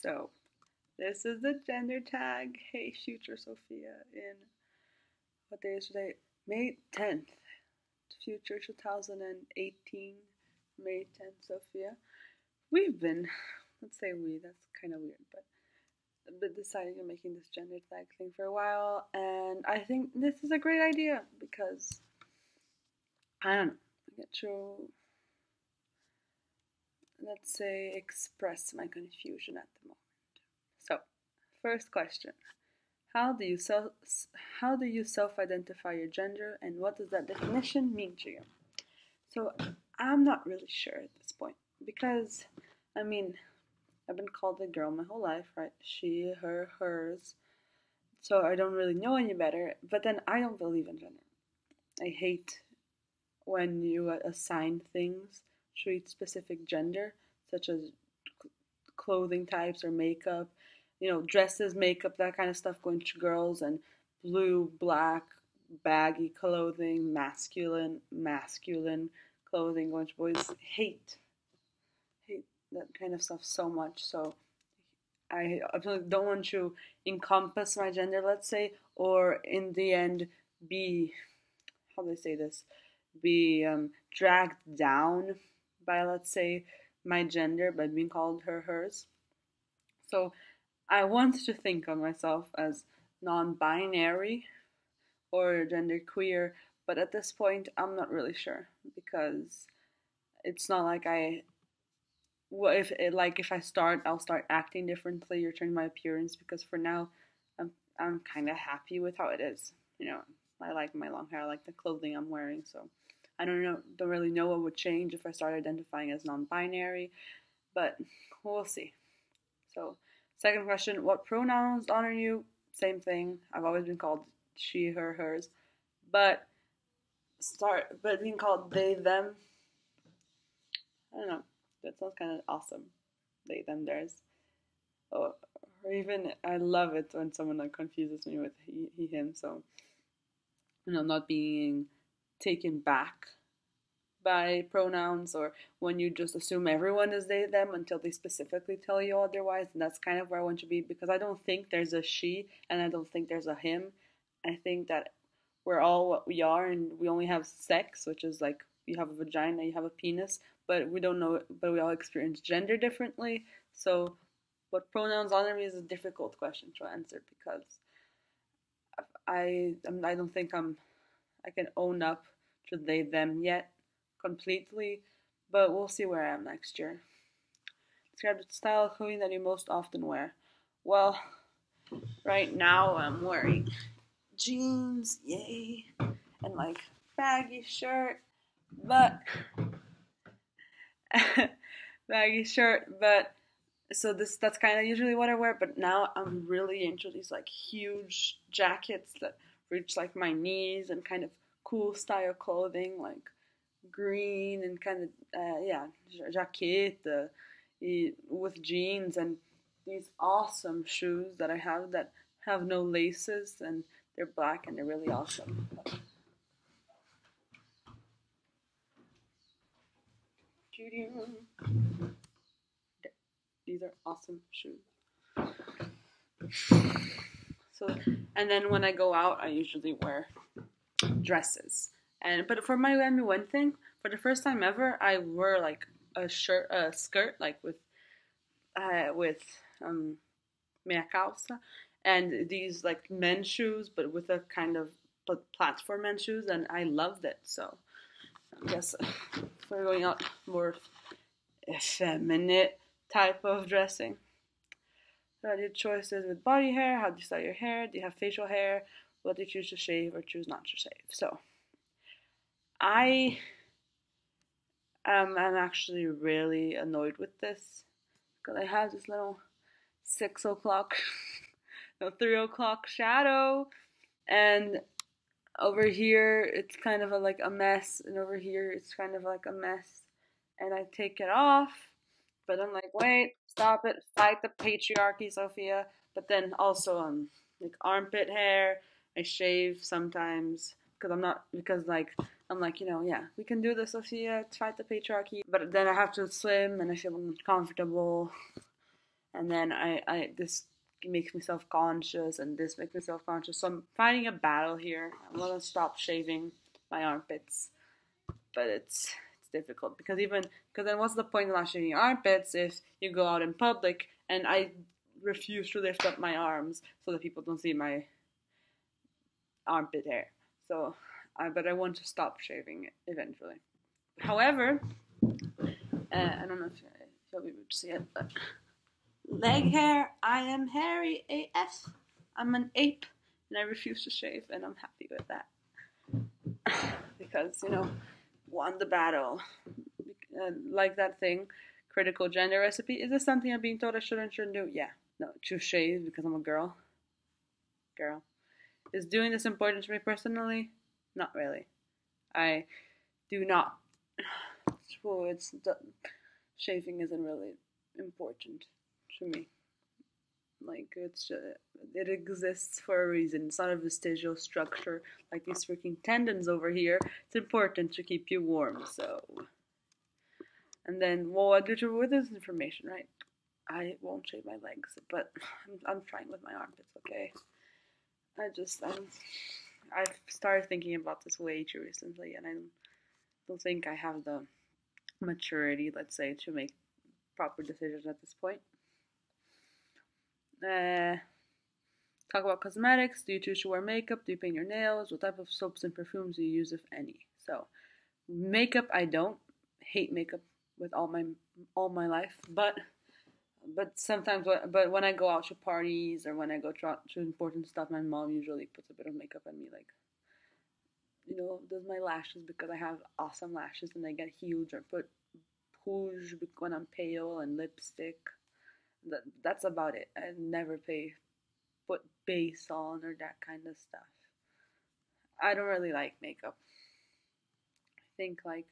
So, this is the gender tag. Hey, future Sophia, in what day is today? May 10th. Future 2018, May 10th, Sophia. We've been, let's say we, that's kind of weird, but I've been deciding on making this gender tag thing for a while, and I think this is a great idea because, I don't know, I get to, let's say, express my confusion at the moment. So, first question. How do you self-identify your gender, and what does that definition mean to you? So I'm not really sure at this point because I mean I've been called a girl my whole life, right? She, her, hers. So I don't really know any better. But then I don't believe in gender. I hate when you assign things to each specific gender, such as clothing types or makeup, dresses, makeup, that kind of stuff going to girls, and blue, black, baggy clothing, masculine clothing going to boys. Hate that kind of stuff so much. So I absolutely don't want to encompass my gender, let's say, or in the end be, how do I say this, be dragged down by, let's say, my gender by being called her, hers. So I want to think of myself as non-binary or genderqueer, but at this point I'm not really sure because it's not like if I start, I'll start acting differently or change my appearance, because for now I'm kind of happy with how it is. I like my long hair, I like the clothing I'm wearing, so I don't really know what would change if I start identifying as non-binary, but we'll see. So, second question, what pronouns honor you? Same thing. I've always been called she, her, hers, but being called they, them, I don't know. That sounds kind of awesome. They, them, theirs. Or even I love it when someone confuses me with he, him. So not being taken back by pronouns, or when you just assume everyone is they, them until they specifically tell you otherwise. And that's kind of where I want to be, because I don't think there's a she and I don't think there's a him. I think that we're all what we are, and we only have sex, which is like you have a vagina, you have a penis, but we don't know, but we all experience gender differently. So what pronouns honor me is a difficult question to answer, because I don't think I can own up to they, them yet completely, but we'll see where I am next year. Describe the style of clothing that you most often wear. Well, right now I'm wearing jeans, yay, and like baggy shirt, but baggy shirt, but so that's kind of usually what I wear, but now I'm really into these like huge jackets that reach like my knees, and kind of cool style clothing like green and kind of jacket with jeans, and these awesome shoes that I have that have no laces, and they're black and they're really awesome. These are awesome shoes. So, and then when I go out, I usually wear dresses. But for my one thing, for the first time ever, I wore like a skirt, like with meia calça, and these like men's shoes, but with a kind of platform men's shoes, and I loved it. So I guess we're going out more effeminate type of dressing. What are your choices with body hair? How do you style your hair? Do you have facial hair? What do you choose to shave or choose not to shave? So I'm actually really annoyed with this, because I have this little 6 o'clock, no, 3 o'clock shadow, and over here it's kind of like a mess, and over here it's kind of like a mess, and I take it off, but I'm like, wait, stop it, fight the patriarchy, Sophia. But then also like armpit hair, I shave sometimes, because I'm like, yeah, we can do this, Sophia, fight the patriarchy. But then I have to swim and I feel uncomfortable. and then I this makes me self-conscious, and this makes me self-conscious. So I'm fighting a battle here. I'm gonna stop shaving my armpits, but it's difficult because then what's the point of not shaving your armpits if you go out in public and I refuse to lift up my arms so that people don't see my armpit hair. So, but I want to stop shaving it eventually. However, I don't know if you'll be able to see it, but leg hair, I am hairy AF. I'm an ape, and I refuse to shave, and I'm happy with that. Because, won the battle. Like that thing, critical gender recipe. Is this something I'm being told I shouldn't do? Yeah. No, to shave because I'm a girl. Girl. Is doing this important to me personally? Not really. I do not. Well, shaving isn't really important to me. Like it exists for a reason. It's not a vestigial structure like these freaking tendons over here. It's important to keep you warm. So, and then what do with this information, right? I won't shave my legs, but I'm trying with my armpits. Okay. I've started thinking about this way too recently, and I don't think I have the maturity, let's say, to make proper decisions at this point. Talk about cosmetics. Do you choose to wear makeup? Do you paint your nails? What type of soaps and perfumes do you use, if any? So, makeup, I don't hate makeup with all my life, but sometimes, but when I go out to parties or when I go to important stuff, my mom usually puts a bit of makeup on me, like, does my lashes because I have awesome lashes and they get huge, or put rouge when I'm pale, and lipstick. That's about it. I never put base on or that kind of stuff. I don't really like makeup. I think like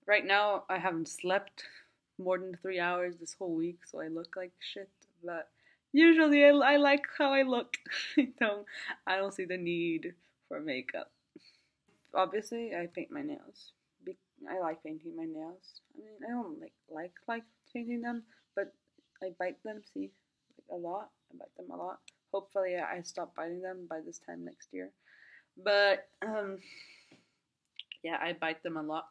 right now I haven't slept more than 3 hours this whole week, so I look like shit. But usually I like how I look. I don't see the need for makeup. Obviously, I paint my nails. I like painting my nails. I mean, I don't like painting them, but I bite them. See, like, a lot. I bite them a lot. Hopefully, I stop biting them by this time next year. But yeah, I bite them a lot,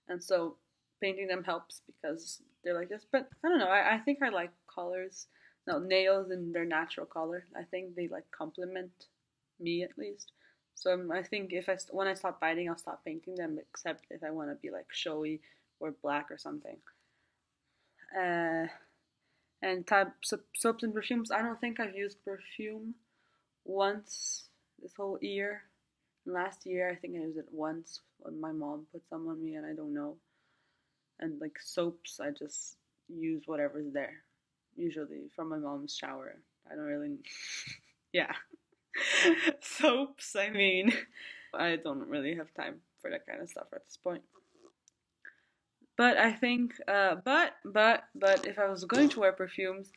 and so painting them helps because they're like this. But I don't know. I think I like colors. No, nails in their natural color. I think they like complement me at least. So I think when I stop biting, I'll stop painting them, except if I want to be like showy or black or something. And types of soaps and perfumes. I don't think I've used perfume once this whole year. Last year, I think I used it once when my mom put some on me, and I don't know. And like soaps, I just use whatever's there, usually from my mom's shower. I don't really, yeah. Soaps, I mean, I don't really have time for that kind of stuff at this point. But I think, but if I was going to wear perfumes,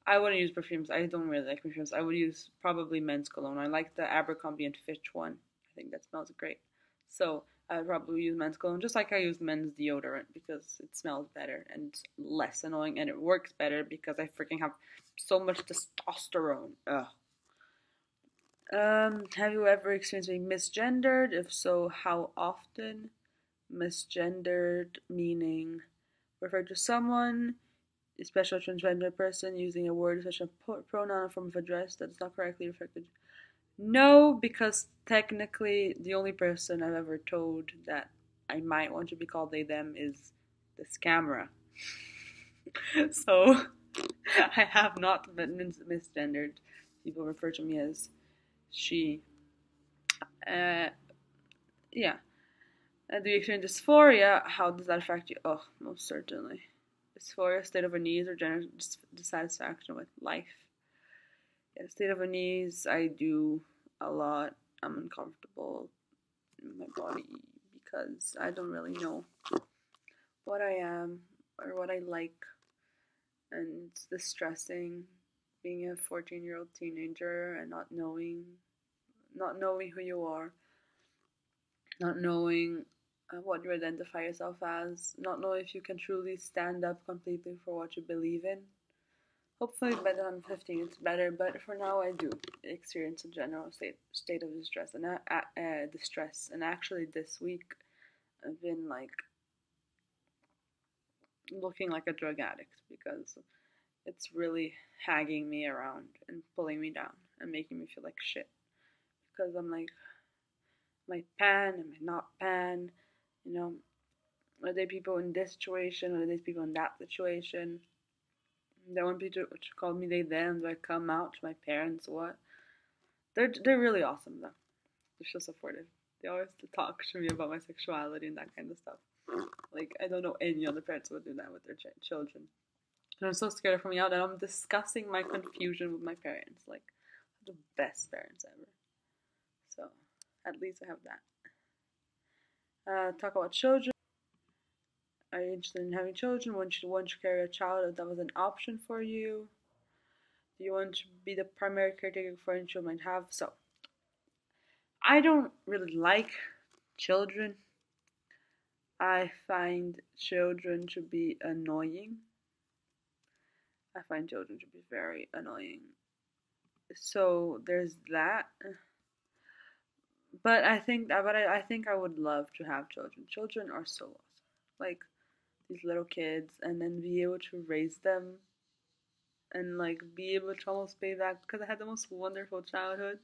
I wouldn't use perfumes. I don't really like perfumes. I would use probably men's cologne. I like the Abercrombie and Fitch one. I think that smells great. So I would probably use men's cologne, just like I use men's deodorant, because it smells better and less annoying, and it works better because I freaking have so much testosterone. Ugh. Have you ever experienced being misgendered? If so, how often? Misgendered meaning refer to someone, especially a transgender person, using a word such as pronoun or form of address that is not correctly reflected. No, because technically the only person I've ever told that I might want to be called they them is this camera. So I have not been misgendered. People refer to me as she. Yeah. Do you experience dysphoria? How does that affect you? Oh, most certainly. Dysphoria, state of unease, or general dissatisfaction with life. Yeah, state of unease, I do a lot. I'm uncomfortable in my body because I don't really know what I am or what I like. And it's distressing being a 14-year-old teenager and not knowing who you are, not knowing what you identify yourself as, not know if you can truly stand up completely for what you believe in. Hopefully by the time I'm 15 it's better, but for now I do experience a general state of distress and actually this week I've been like looking like a drug addict because it's really hagging me around and pulling me down and making me feel like shit because I'm like, am I pan? Am I not pan? You know, are there people in this situation? Are there people in that situation? They want people to call me they them. Do I come out to my parents? What? They're really awesome though. They're so supportive. They always talk to me about my sexuality and that kind of stuff. Like I don't know any other parents would do that with their children. And I'm so scared of coming out, and I'm discussing my confusion with my parents. Like the best parents ever. So at least I have that. Talk about children. Are you interested in having children? Want you carry a child if that was an option for you? Do you want to be the primary caretaker for any children might have? So I don't really like children. I find children to be annoying. I find children to be very annoying. So there's that. But I think I would love to have children. Children are so awesome. Like these little kids, and then be able to raise them, and like be able to almost pay back because I had the most wonderful childhood,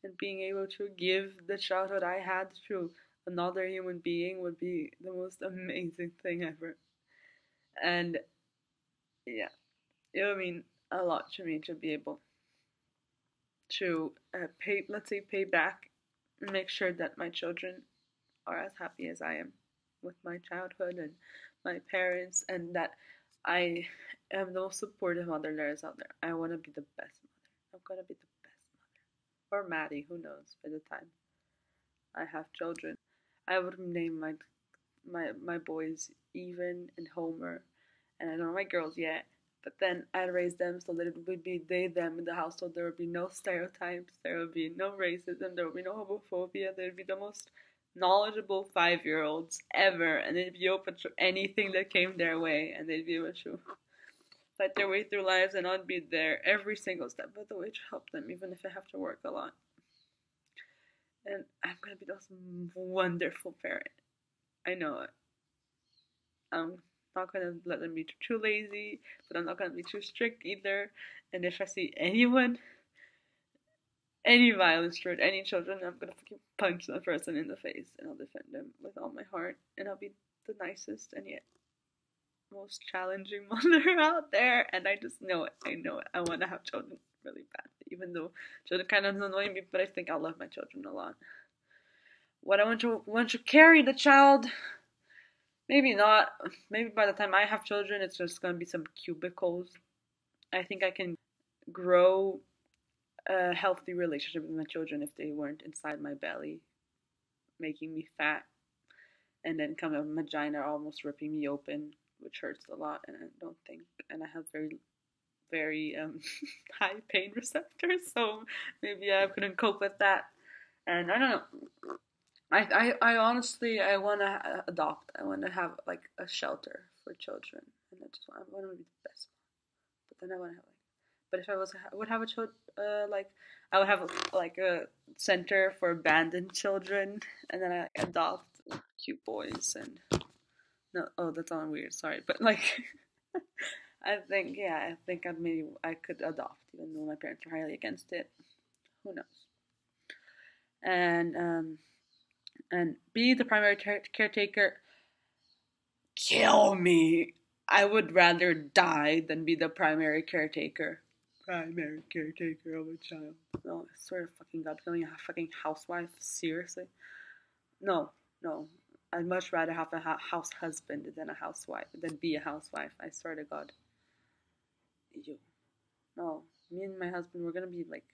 and being able to give the childhood I had to another human being would be the most amazing thing ever. And yeah, it would mean a lot to me to be able to pay, let's say, pay back and make sure that my children are as happy as I am with my childhood and my parents, and that I am the most supportive mother there is out there. I want to be the best mother. I'm gonna be the best mother. Or Maddie, who knows? By the time I have children, I would name my boys Even and Homer, and I don't know my girls yet. But then I'd raise them so that it would be they them in the household. There would be no stereotypes. There would be no racism. There would be no homophobia. There'd be the most knowledgeable 5-year-olds ever, and they'd be open to anything that came their way, and they'd be able to fight their way through lives, and I'd be there every single step of the way to help them, even if I have to work a lot. And I'm gonna be the most wonderful parent. I know it. I'm not gonna let them be too lazy, but I'm not gonna be too strict either. And if I see any violence toward any children, I'm gonna fucking punch that person in the face, and I'll defend them with all my heart, and I'll be the nicest and yet most challenging mother out there. And I just know it. I know it. I want to have children really badly, even though children kind of annoy me, but I think I'll love my children a lot. What I want to carry the child. Maybe not. Maybe by the time I have children, it's just gonna be some cubicles. I think I can grow a healthy relationship with my children if they weren't inside my belly, making me fat, and then come a vagina almost ripping me open, which hurts a lot, and I don't think, and I have very high pain receptors, so maybe I couldn't cope with that, and I don't know. I honestly I want to adopt. I want to have like a shelter for children, and I want to be the best. But then I want to have like, but if I would have a child, like I would have like a center for abandoned children, and then I adopt cute boys and no, oh that's all weird. Sorry, but like I think I could adopt, even though my parents are highly against it. Who knows? And and be the primary caretaker. Kill me. I would rather die than be the primary caretaker. Primary caretaker of a child. No, I swear to fucking God, becoming a fucking housewife? Seriously? No, no. I'd much rather have a house husband than a housewife, than be a housewife. I swear to God. You. No. Me and my husband, we're gonna be like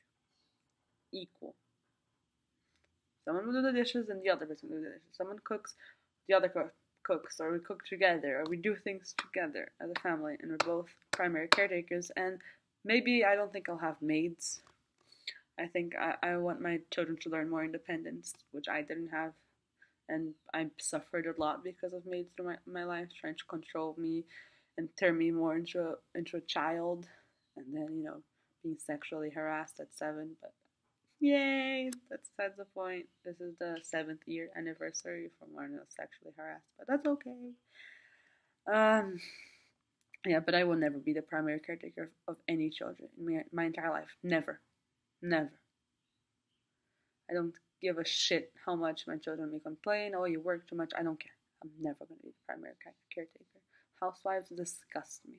equal. Someone will do the dishes and the other person will do the dishes. Someone cooks, the other cooks, or we cook together, or we do things together as a family, and we're both primary caretakers. And maybe I don't think I'll have maids. I think I want my children to learn more independence, which I didn't have. And I suffered a lot because of maids through my life, trying to control me and turn me more into a child. and then being sexually harassed at 7. But yay, that's besides the point. This is the 7th-year anniversary from when I was sexually harassed, but that's okay. Um, yeah, but I will never be the primary caretaker of any children in my entire life. Never, never. I don't give a shit how much my children may complain. Oh, you work too much. I don't care. I'm never going to be the primary caretaker. Housewives disgust me.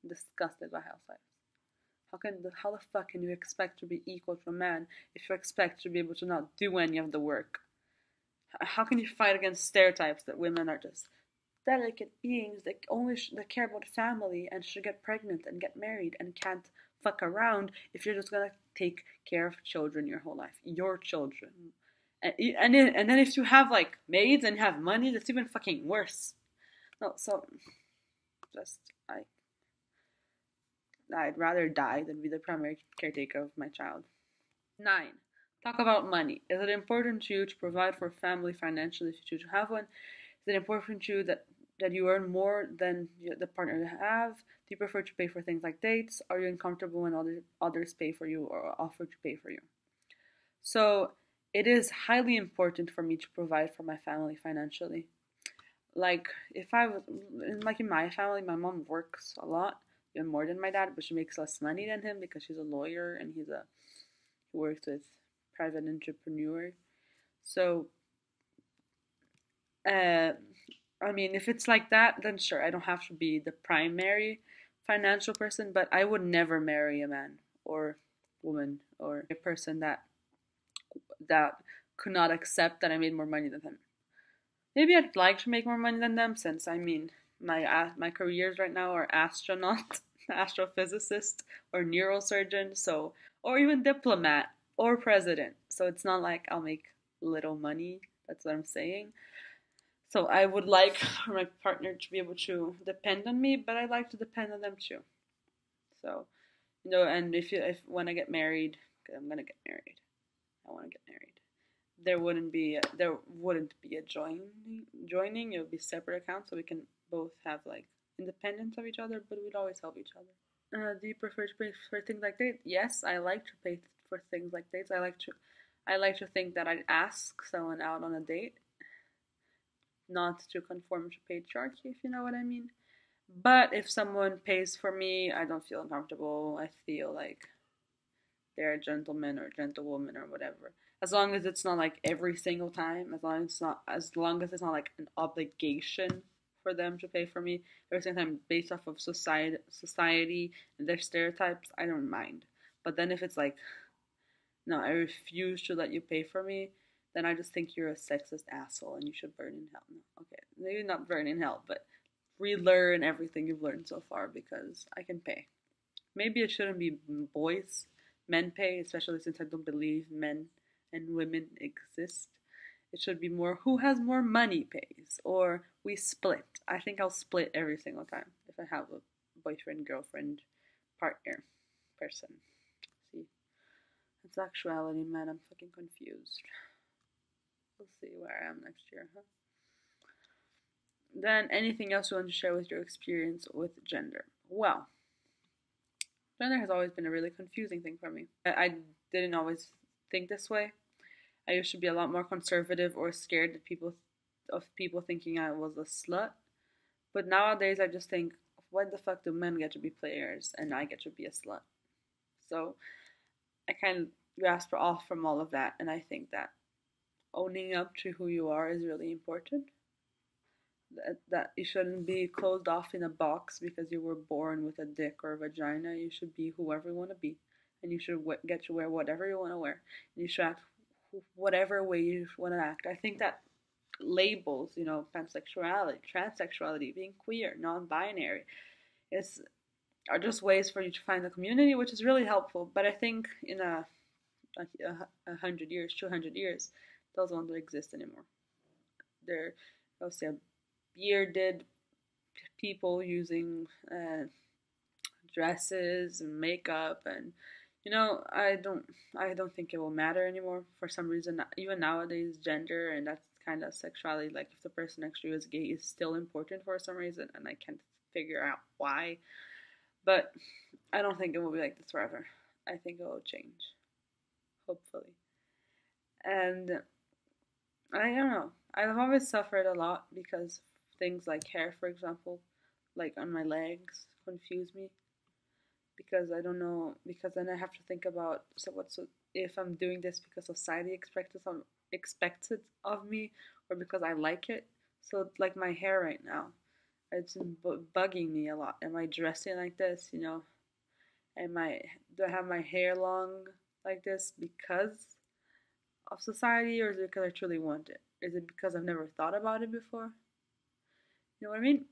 Disgusted by housewives. How the fuck can you expect to be equal to a man if you expect to be able to not do any of the work? How can you fight against stereotypes that women are just delicate beings that care about family and should get pregnant and get married and can't fuck around if you're just gonna take care of children your whole life, your children, and then if you have like maids and have money, that's even fucking worse. No, so just I'd rather die than be the primary caretaker of my child. 9. Talk about money. Is it important to you to provide for family financially if you choose to have one? Is it important to you that you earn more than the partner you have? Do you prefer to pay for things like dates? Are you uncomfortable when others pay for you or offer to pay for you? So it is highly important for me to provide for my family financially. Like if I was like in my family, my mom works a lot, even more than my dad, but she makes less money than him because she's a lawyer and he works with private entrepreneur. So uh, I mean, if it's like that, then sure, I don't have to be the primary financial person, but I would never marry a man or woman or a person that could not accept that I made more money than him. Maybe I'd like to make more money than them, since I mean my careers right now are astronaut, astrophysicist, or neurosurgeon, so or even diplomat or president. So it's not like I'll make little money. That's what I'm saying. So I would like for my partner to be able to depend on me, but I like to depend on them too. So and if when I get married, 'cause I'm gonna get married, I want to get married. There wouldn't be a joining. It would be separate accounts, so we can both have like independence of each other, but we'd always help each other. Do you prefer to pay for things like dates? Yes, I like to pay for things like dates. I like to think that I'd ask someone out on a date, not to conform to patriarchy, if you know what I mean. But if someone pays for me, I don't feel uncomfortable. I feel like they're a gentleman or gentlewoman or whatever. As long as it's not like every single time, as long as it's not like an obligation for them to pay for me every single time based off of society and their stereotypes, I don't mind. But then if it's like, no, I refuse to let you pay for me, then I just think you're a sexist asshole and you should burn in hell. No, okay, maybe not burn in hell, but relearn everything you've learned so far because I can pay. Maybe it shouldn't be boys, men pay, especially since I don't believe men and women exist. It should be more who has more money pays, or we split. I think I'll split every single time if I have a boyfriend, girlfriend, partner, person. See, it's actuality, man. I'm fucking confused. We'll see where I am next year, huh? Then, anything else you want to share with your experience with gender? Well, gender has always been a really confusing thing for me. I didn't always think this way. I used to be a lot more conservative or scared of people thinking I was a slut. But nowadays, I just think, when the fuck do men get to be players and I get to be a slut? So I kind of grasp off from all of that, and I think that owning up to who you are is really important. That you shouldn't be closed off in a box because you were born with a dick or a vagina. You should be whoever you want to be, and you should get to wear whatever you want to wear. And you should act whatever way you want to act. I think that labels, pansexuality, transsexuality, being queer, non-binary, is are just ways for you to find a community, which is really helpful. But I think in a 100 years, 200 years, those won't exist anymore. They're, I'll say, bearded people using dresses and makeup, and I don't think it will matter anymore for some reason. Even nowadays, gender and that kind of sexuality, like if the person next to you is gay, is still important for some reason, and I can't figure out why. But I don't think it will be like this forever. I think it will change, hopefully. And I don't know. I've always suffered a lot because things like hair, for example, like on my legs, confuse me because I don't know. Because then I have to think about if I'm doing this because society expected of me or because I like it. So like my hair right now, it's bugging me a lot. Am I dressing like this? Am I do I have my hair long like this because of society, or is it because I truly want it? Is it because I've never thought about it before? You know what I mean?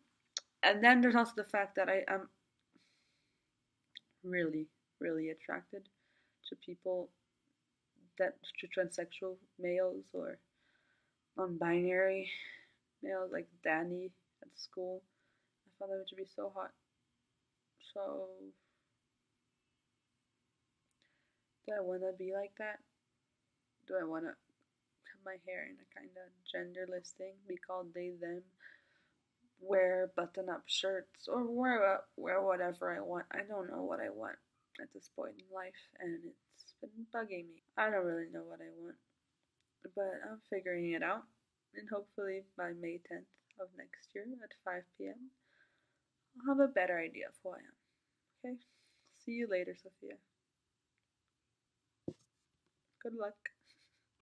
And then there's also the fact that I am really, really attracted to people to transsexual males or non-binary males, like Danny at school. I found them to be so hot. So, do I want to be like that? Do I want to have my hair in a kind of genderless thing, be called they, them, wear button-up shirts, or wear whatever I want? I don't know what I want at this point in life, and it's been bugging me. I don't really know what I want, but I'm figuring it out, and hopefully by May 10th of next year at 5 p.m., I'll have a better idea of who I am. Okay? See you later, Sophia. Good luck.